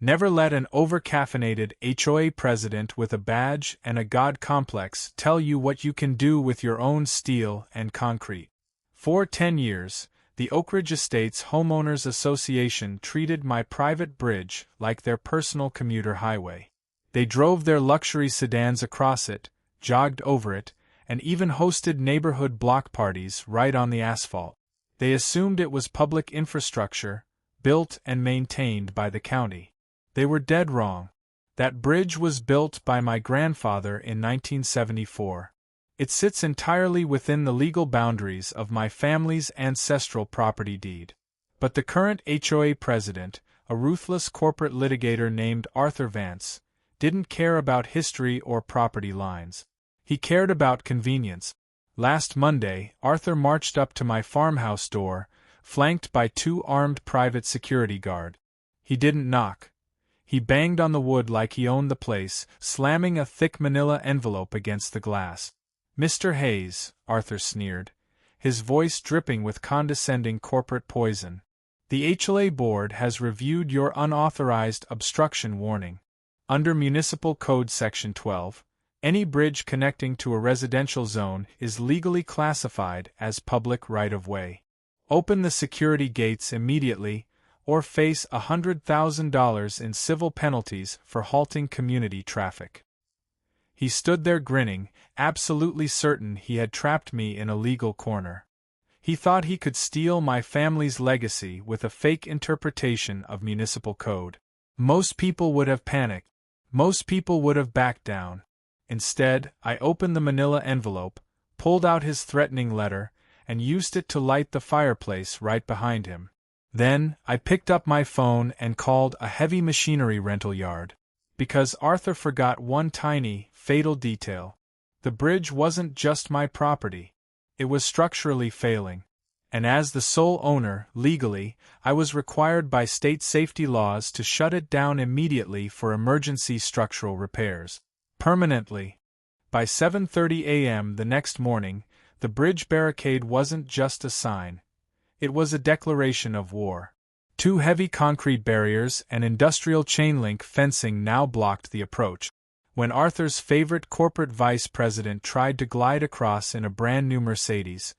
Never let an over-caffeinated HOA president with a badge and a god complex tell you what you can do with your own steel and concrete. For 10 years, the Oakridge Estates Homeowners Association treated my private bridge like their personal commuter highway. They drove their luxury sedans across it, jogged over it, and even hosted neighborhood block parties right on the asphalt. They assumed it was public infrastructure, built and maintained by the county. They were dead wrong. That bridge was built by my grandfather in 1974. It sits entirely within the legal boundaries of my family's ancestral property deed. But the current HOA president, a ruthless corporate litigator named Arthur Vance, didn't care about history or property lines. He cared about convenience. Last Monday, Arthur marched up to my farmhouse door, flanked by 2 armed private security guards. He didn't knock. He banged on the wood like he owned the place, slamming a thick manila envelope against the glass. "Mr. Hayes," Arthur sneered, his voice dripping with condescending corporate poison. "The HOA board has reviewed your unauthorized obstruction warning. Under Municipal Code Section 12, any bridge connecting to a residential zone is legally classified as public right-of-way. Open the security gates immediately, or face $100,000 in civil penalties for halting community traffic." He stood there grinning, absolutely certain he had trapped me in a legal corner. He thought he could steal my family's legacy with a fake interpretation of municipal code. Most people would have panicked. Most people would have backed down. Instead, I opened the manila envelope, pulled out his threatening letter, and used it to light the fireplace right behind him. Then, I picked up my phone and called a heavy machinery rental yard. Because Arthur forgot one tiny, fatal detail. The bridge wasn't just my property. It was structurally failing. And as the sole owner, legally, I was required by state safety laws to shut it down immediately for emergency structural repairs. Permanently. By 7:30 a.m. the next morning, the bridge barricade wasn't just a sign. It was a declaration of war. 2 heavy concrete barriers and industrial chain-link fencing now blocked the approach. When Arthur's favorite corporate vice president tried to glide across in a brand-new Mercedes,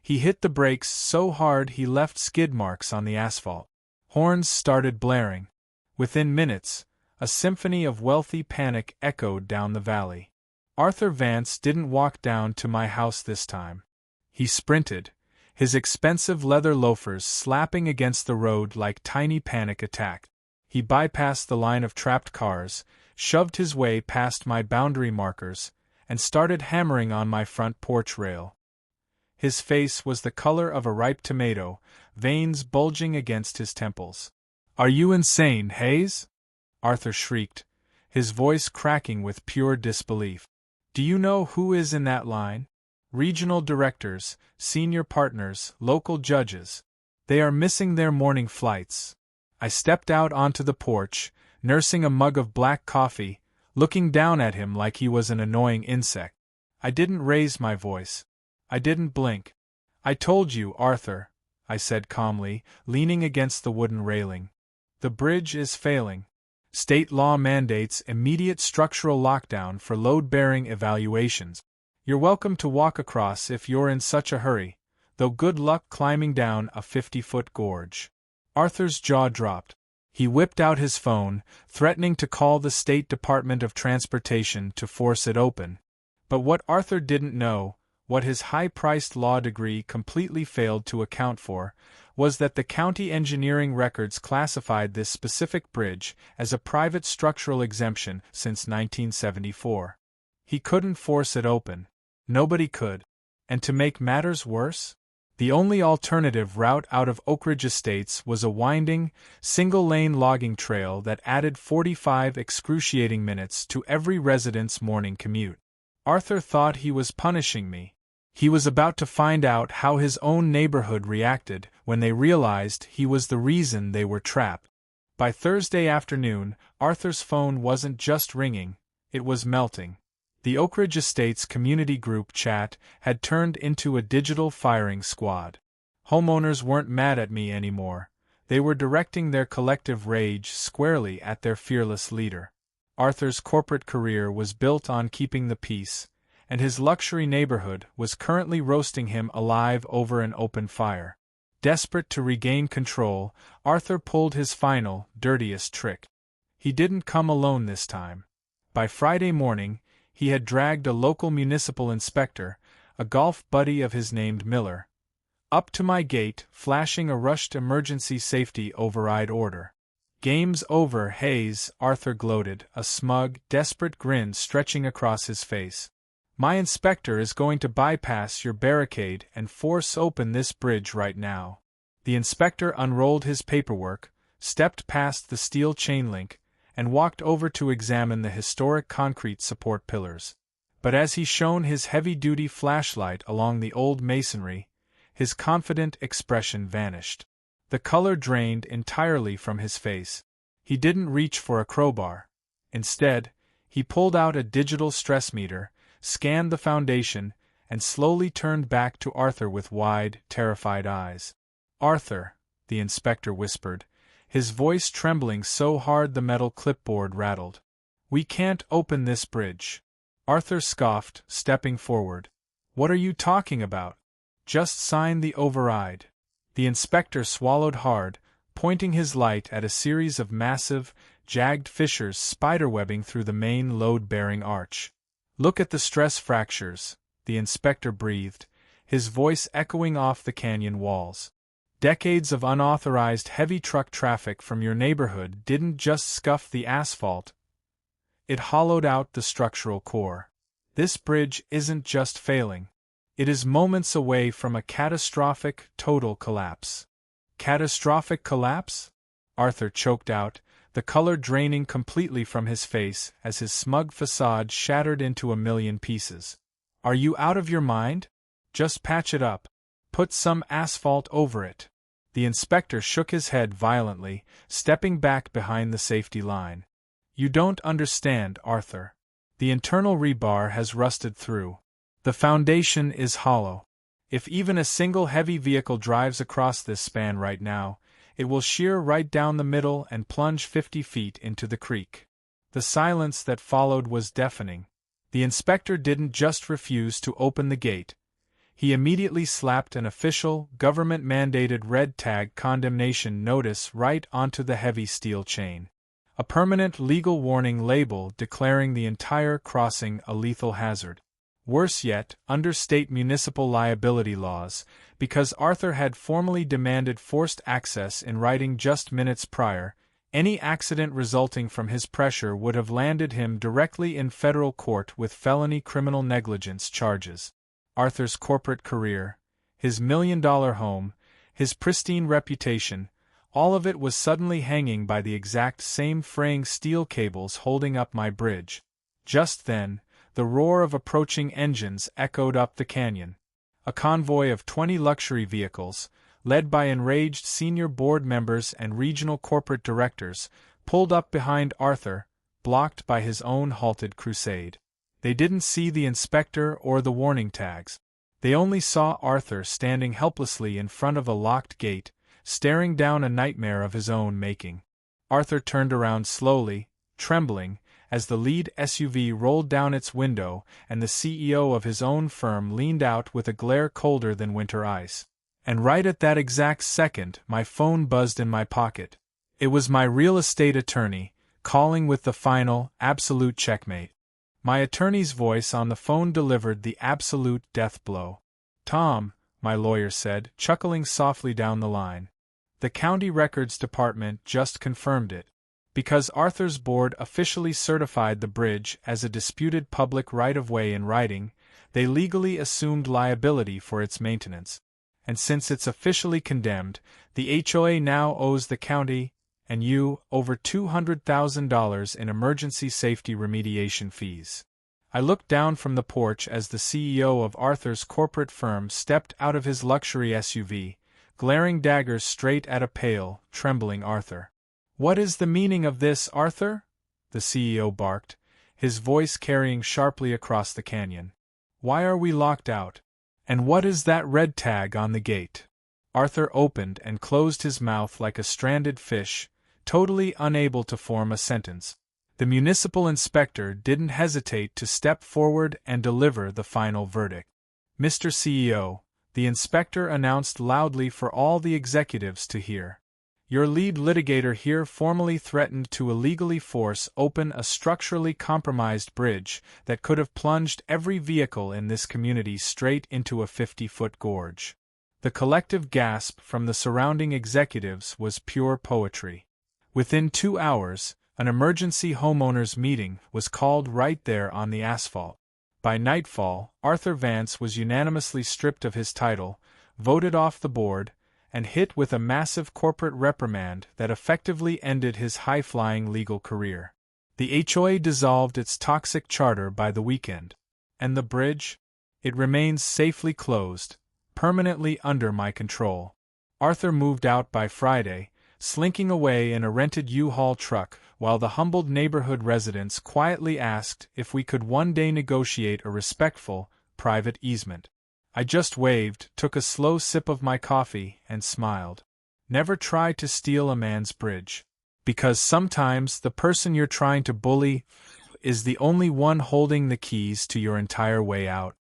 he hit the brakes so hard he left skid marks on the asphalt. Horns started blaring. Within minutes, a symphony of wealthy panic echoed down the valley. Arthur Vance didn't walk down to my house this time. He sprinted, his expensive leather loafers slapping against the road like tiny panic attacks. He bypassed the line of trapped cars, shoved his way past my boundary markers, and started hammering on my front porch rail. His face was the color of a ripe tomato, veins bulging against his temples. "Are you insane, Hayes?" Arthur shrieked, his voice cracking with pure disbelief. "Do you know who is in that line? Regional directors, senior partners, local judges. They are missing their morning flights." I stepped out onto the porch, nursing a mug of black coffee, looking down at him like he was an annoying insect. I didn't raise my voice. I didn't blink. "I told you, Arthur," I said calmly, leaning against the wooden railing. "The bridge is failing. State law mandates immediate structural lockdown for load-bearing evaluations. You're welcome to walk across if you're in such a hurry, though good luck climbing down a 50-foot gorge." Arthur's jaw dropped. He whipped out his phone, threatening to call the State Department of Transportation to force it open. But what Arthur didn't know, what his high-priced law degree completely failed to account for, was that the county engineering records classified this specific bridge as a private structural exemption since 1974. He couldn't force it open. Nobody could. And to make matters worse, the only alternative route out of Oakridge Estates was a winding, single-lane logging trail that added 45 excruciating minutes to every resident's morning commute. Arthur thought he was punishing me. He was about to find out how his own neighborhood reacted when they realized he was the reason they were trapped. By Thursday afternoon, Arthur's phone wasn't just ringing, it was melting. The Oakridge Estates community group chat had turned into a digital firing squad. Homeowners weren't mad at me anymore. They were directing their collective rage squarely at their fearless leader. Arthur's corporate career was built on keeping the peace, and his luxury neighborhood was currently roasting him alive over an open fire. Desperate to regain control, Arthur pulled his final, dirtiest trick. He didn't come alone this time. By Friday morning, he had dragged a local municipal inspector, a golf buddy of his named Miller, up to my gate, flashing a rushed emergency safety override order. "Game's over, Hayes," Arthur gloated, a smug, desperate grin stretching across his face. "My inspector is going to bypass your barricade and force open this bridge right now." The inspector unrolled his paperwork, stepped past the steel chain link, and walked over to examine the historic concrete support pillars. But as he shone his heavy-duty flashlight along the old masonry, his confident expression vanished. The color drained entirely from his face. He didn't reach for a crowbar. Instead, he pulled out a digital stress meter, scanned the foundation, and slowly turned back to Arthur with wide, terrified eyes. "Arthur," the inspector whispered, his voice trembling so hard the metal clipboard rattled. "We can't open this bridge." Arthur scoffed, stepping forward. "What are you talking about? Just sign the override." The inspector swallowed hard, pointing his light at a series of massive, jagged fissures spiderwebbing through the main load-bearing arch. "Look at the stress fractures," the inspector breathed, his voice echoing off the canyon walls. "Decades of unauthorized heavy truck traffic from your neighborhood didn't just scuff the asphalt. It hollowed out the structural core. This bridge isn't just failing. It is moments away from a catastrophic, total collapse." "Catastrophic collapse?" Arthur choked out, the color draining completely from his face as his smug facade shattered into a million pieces. "Are you out of your mind? Just patch it up. Put some asphalt over it." The inspector shook his head violently, stepping back behind the safety line. "You don't understand, Arthur. The internal rebar has rusted through. The foundation is hollow. If even a single heavy vehicle drives across this span right now, it will shear right down the middle and plunge 50 feet into the creek." The silence that followed was deafening. The inspector didn't just refuse to open the gate. He immediately slapped an official, government-mandated red tag condemnation notice right onto the heavy steel chain. A permanent legal warning label declaring the entire crossing a lethal hazard. Worse yet, under state municipal liability laws, because Arthur had formally demanded forced access in writing just minutes prior, any accident resulting from his pressure would have landed him directly in federal court with felony criminal negligence charges. Arthur's corporate career, his million-dollar home, his pristine reputation, all of it was suddenly hanging by the exact same fraying steel cables holding up my bridge. Just then, the roar of approaching engines echoed up the canyon. A convoy of 20 luxury vehicles, led by enraged senior board members and regional corporate directors, pulled up behind Arthur, blocked by his own halted crusade. They didn't see the inspector or the warning tags. They only saw Arthur standing helplessly in front of a locked gate, staring down a nightmare of his own making. Arthur turned around slowly, trembling, as the lead SUV rolled down its window and the CEO of his own firm leaned out with a glare colder than winter ice. And right at that exact second, my phone buzzed in my pocket. It was my real estate attorney, calling with the final, absolute checkmate. My attorney's voice on the phone delivered the absolute death blow. "Tom," my lawyer said, chuckling softly down the line. "The county records department just confirmed it. Because Arthur's board officially certified the bridge as a disputed public right-of-way in writing, they legally assumed liability for its maintenance. And since it's officially condemned, the HOA now owes the county, and you, over $200,000 in emergency safety remediation fees." I looked down from the porch as the CEO of Arthur's corporate firm stepped out of his luxury SUV, glaring daggers straight at a pale, trembling Arthur. "What is the meaning of this, Arthur?" the CEO barked, his voice carrying sharply across the canyon. "Why are we locked out? And what is that red tag on the gate?" Arthur opened and closed his mouth like a stranded fish, totally unable to form a sentence. The municipal inspector didn't hesitate to step forward and deliver the final verdict. "Mr. CEO," the inspector announced loudly for all the executives to hear, "your lead litigator here formally threatened to illegally force open a structurally compromised bridge that could have plunged every vehicle in this community straight into a 50-foot gorge." The collective gasp from the surrounding executives was pure poetry. Within 2 hours, an emergency homeowners meeting was called right there on the asphalt. By nightfall, Arthur Vance was unanimously stripped of his title, voted off the board, and hit with a massive corporate reprimand that effectively ended his high-flying legal career. The HOA dissolved its toxic charter by the weekend. And the bridge? It remains safely closed, permanently under my control. Arthur moved out by Friday, slinking away in a rented U-Haul truck, while the humbled neighborhood residents quietly asked if we could one day negotiate a respectful, private easement. I just waved, took a slow sip of my coffee, and smiled. Never try to steal a man's bridge. Because sometimes the person you're trying to bully is the only one holding the keys to your entire way out.